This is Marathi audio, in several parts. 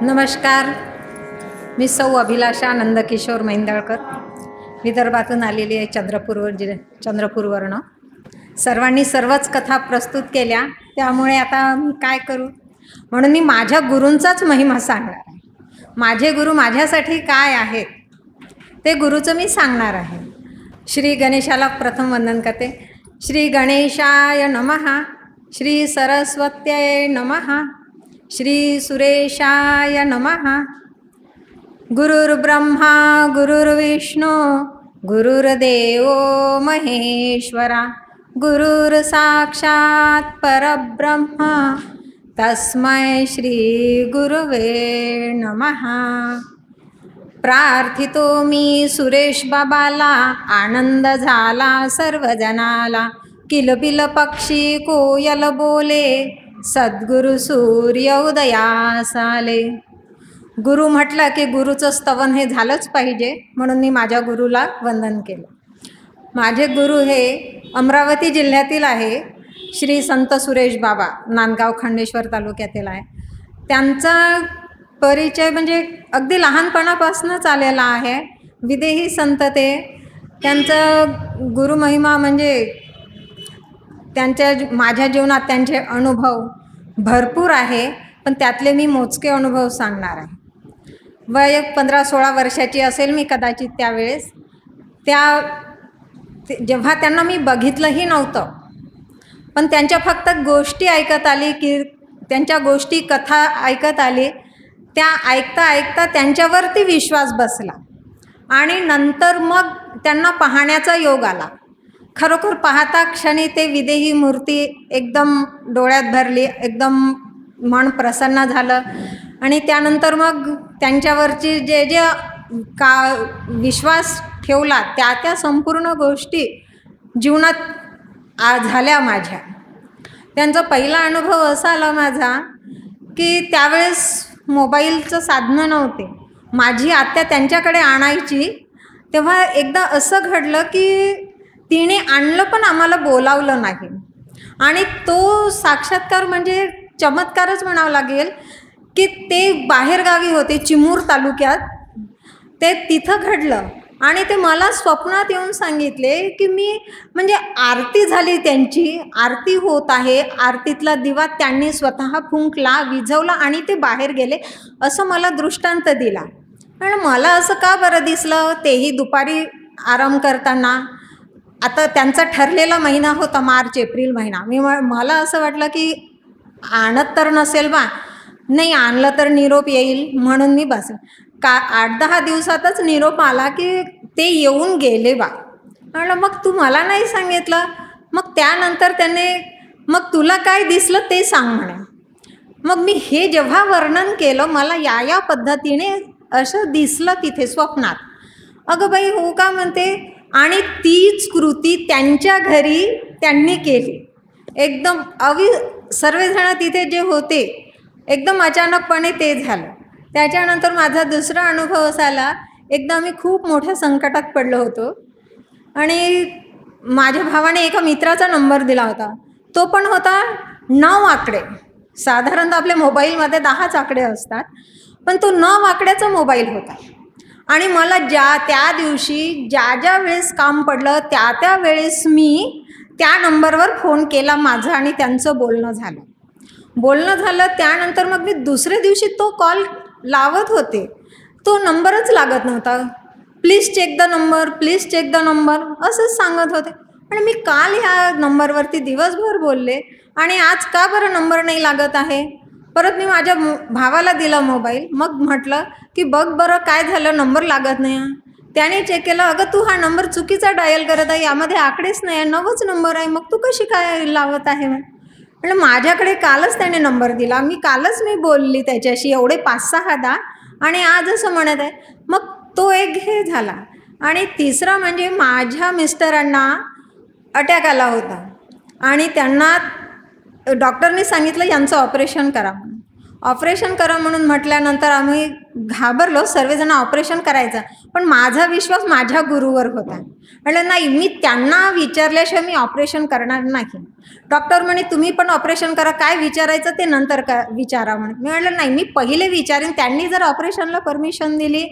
नमस्कार. मी सौ अभिलाषा नंदकिशोर मैंदळकर, विदर्भातून आलेली आहे, चंद्रपूरवरनं. सर्वांनी सर्वच कथा प्रस्तुत केल्या, त्यामुळे आता मी काय करू म्हणून मी माझ्या गुरूंचाच महिमा सांगणार आहे. माझे गुरु माझ्यासाठी काय आहेत ते गुरुचं मी सांगणार आहे. श्री गणेशाला प्रथम वंदन करते. श्री गणेशाय नमः, श्री सरस्वत्यै नमः, श्री सुरेशाय नमः. गुरुर्ब्रह्मा गुरुर्विष्णू गुरुर्देवो महेश्वरा, गुरुर्साक्षात् परब्रह्म तस्मै श्री गुरुवे नमः. प्रार्थितो मी सुरेश बाबाला, आनंद झाला सर्वजनाला. किलबिल पक्षी कोयल बोले, सद्गुरु सूर्य उदयास आले. गुरु म्हटलं की गुरुचं स्तवन हे झालंच पाहिजे, म्हणून मी माझ्या गुरुला वंदन केलं. माझे गुरु हे अमरावती जिल्ह्यातील आहे, श्री संत सुरेश बाबा, नांदगाव खंडेश्वर तालुक्यातील आहे. त्यांचा परिचय म्हणजे अगदी लहानपणापासूनच आलेला आहे. विदेही संत ते. त्यांचं गुरुमहिमा म्हणजे माझ्या जीवनात त्यांचे अनुभव भरपूर आहे, पण त्यातले मी मोजके अनुभव सांगणार आहे. वय 15-16 वर्षाची असेल मी कदाचित त्यावेळेस. जेव्हा त्यांना मी बघितलंही नव्हतं, पण त्यांच्या फक्त गोष्टी ऐकत आली की त्यांच्या गोष्टी कथा ऐकत आली. त्या ऐकता ऐकता त्यांच्यावरती विश्वास बसला आणि नंतर मग त्यांना पाहण्याचा योग आला. खरोखर पाहता क्षणी ते विदेही मूर्ती एकदम डोळ्यात भरली, एकदम मन प्रसन्न झालं. आणि त्यानंतर मग त्यांच्यावरची जे विश्वास ठेवला त्या संपूर्ण गोष्टी जीवनात झाल्या माझ्या. त्यांचा पहिला अनुभव असा आला माझा की त्यावेळेस मोबाईलचं साधनं नव्हते. माझी आत्या त्यांच्याकडे आणायची, तेव्हा एकदा असं घडलं की तिने आणलं पण आम्हाला बोलावलं नाही. आणि तो साक्षात्कार म्हणजे चमत्कारच म्हणावं लागेल की ते बाहेरगावी होते, चिमूर तालुक्यात. ते तिथं घडलं आणि ते मला स्वप्नात येऊन सांगितले की मी म्हणजे आरती झाली, त्यांची आरती होत आहे, आरतीतला दिवा त्यांनी स्वतः फुंकला, विझवला आणि ते बाहेर गेले, असं मला दृष्टांत दिला. पण मला असं का बरं दिसलं, तेही दुपारी आराम करताना. आता त्यांचा ठरलेला महिना होता मार्च-एप्रिल महिना. मला असं वाटलं की आणत तर नसेल बा, नाही आणलं तर निरोप येईल म्हणून मी बस. 8-10 दिवसातच निरोप आला की ते येऊन गेले बा. म्हणलं मग तू मला नाही सांगितलं. मग त्यानंतर त्याने मग तुला काय दिसलं ते सांग म्हणे. मग मी हे जेव्हा वर्णन केलं, मला या पद्धतीने असं दिसलं तिथे स्वप्नात. अगं बाई हो का म्हणते. आणि तीच कृती त्यांच्या घरी त्यांनी केली. एकदम सर्वजण तिथे जे होते एकदम अचानकपणे ते झालं. त्याच्यानंतर माझा दुसरा अनुभव असा आला. एकदा मी खूप मोठ्या संकटात पडलो होतो आणि माझ्या भावाने एका मित्राचा नंबर दिला होता. तो पण होता 9 आकडे. साधारणतः आपल्या मोबाईलमध्ये 10च आकडे असतात, पण तो 9 आकड्याचा मोबाईल होता. आणि मला त्या दिवशी ज्या वेळेस काम पडलं त्या वेळेस मी त्या नंबरवर फोन केला माझा आणि त्यांचं बोलणं झालं. त्यानंतर मग मी दुसऱ्या दिवशी तो कॉल लावत होते, तो नंबरच लागत नव्हता. प्लीज चेक द नंबर असंच सांगत होते. आणि मी काल ह्या नंबरवरती दिवसभर बोलले आणि आज का बरं नंबर नाही लागत आहे. परत मी माझ्या भावाला दिला मोबाईल. मग म्हटलं की बघ बरं काय झालं, नंबर लागत नाही. त्याने चेक केलं. अगं तू हा नंबर चुकीचा डायल करत आहे, यामध्ये आकडेच नाही आहे, 9च नंबर आहे, मग तू कशी काय लावत आहे. म्हणजे माझ्याकडे कालच त्याने नंबर दिला, कालच मी बोलली त्याच्याशी एवढे 5-6 आणि आज असं म्हणत आहे. मग तो एक हे झाला. आणि तिसरा म्हणजे माझ्या मिस्टरांना अटॅक आला होता आणि त्यांना डॉक्टरने सांगितलं यांचं ऑपरेशन करा म्हणून. ऑपरेशन करा म्हणून म्हटल्यानंतर आम्ही घाबरलो सर्वजण ऑपरेशन करायचं, पण माझा विश्वास माझ्या गुरुवर होता. म्हटलं नाही, मी त्यांना विचारल्याशिवाय मी ऑपरेशन करणार नाही. डॉक्टर म्हणे तुम्ही पण ऑपरेशन करा, काय विचारायचं ते नंतर विचारा म्हणे. मी म्हटलं नाही, मी पहिले विचारेन, त्यांनी जर ऑपरेशनला परमिशन दिली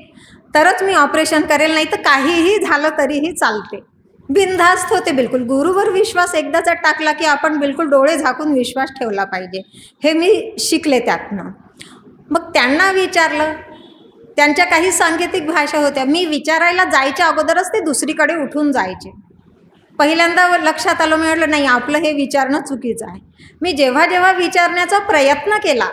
तरच मी ऑपरेशन करेल, नाही तर काहीही झालं तरीही चालते. बिनधास्त होते बिलकुल. गुरुवर विश्वास एकदाचा टाकला की आपण बिलकुल डोळे झाकून विश्वास ठेवला पाहिजे, हे मी शिकले त्यातनं. मग त्यांना विचारलं, त्यांच्या काही सांकेतिक भाषा होत्या. मी विचारायला जायच्या अगोदरच ते दुसरीकडे उठून जायचे. पहिल्यांदा लक्षात आलं, मी म्हटलं नाही, आपलं हे विचारणं चुकीचं आहे. मी जेव्हा जेव्हा विचारण्याचा प्रयत्न केला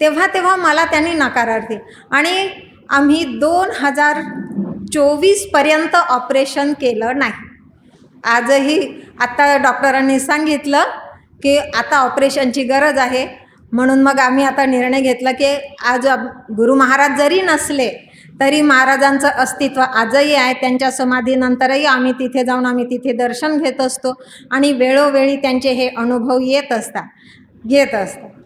तेव्हा तेव्हा मला त्यांनी नकारार्थी, आणि आम्ही 2024पर्यंत ऑपरेशन केलं नाही. आजही आता डॉक्टरांनी सांगितलं की आता ऑपरेशनची गरज आहे, म्हणून मग आम्ही आता निर्णय घेतला की आज गुरु महाराज जरी नसले तरी महाराजांचं अस्तित्व आजही आहे. त्यांच्या समाधीनंतरही आम्ही तिथे जाऊन आम्ही तिथे दर्शन घेत असतो आणि वेळोवेळी त्यांचे हे अनुभव घेत असतात.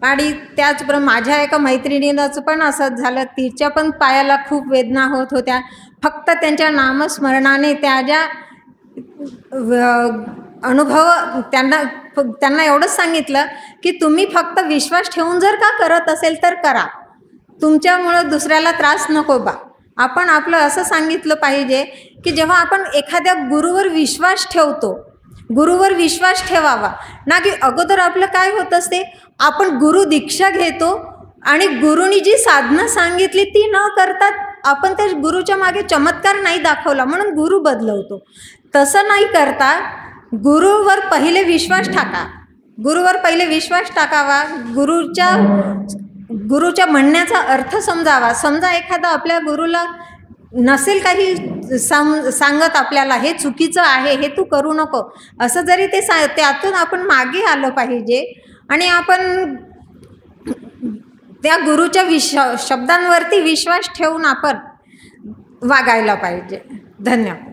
आणि त्याचप्रमाणे माझ्या एका मैत्रिणीनंच पण असंच झालं. तिच्या पण पायाला खूप वेदना होत होत्या. फक्त त्यांच्या नामस्मरणाने त्या ज्या अनुभव त्यांना एवढंच सांगितलं की तुम्ही फक्त विश्वास ठेवून जर का करत असेल तर करा, तुमच्यामुळं दुसऱ्याला त्रास नको बा. आपण आपलं असं सांगितलं पाहिजे की जेव्हा आपण एखाद्या गुरुवर विश्वास ठेवतो, गुरुवर विश्वास ठेवावा ना, की अगोदर आपलं काय होत असते, आपण गुरु दीक्षा घेतो आणि गुरुनी जी साधना सांगितली ती न करता आपण त्या गुरुच्या मागे चमत्कार नाही दाखवला म्हणून गुरु बदलवतो. तसं नाही करता गुरुवर पहिले विश्वास टाका, गुरुवर पहिले विश्वास टाकावा. गुरुच्या म्हणण्याचा अर्थ समजावा. समजा एखादा आपल्या गुरुला नसेल काही सांगत आपल्याला, हे चुकीचं आहे, हे तू करू नको, असं जरी ते त्यातून आपण मागे आलं पाहिजे आणि आपण त्या गुरुच्या शब्दांवरती विश्वास ठेवून आपण वागायला पाहिजे. धन्यवाद.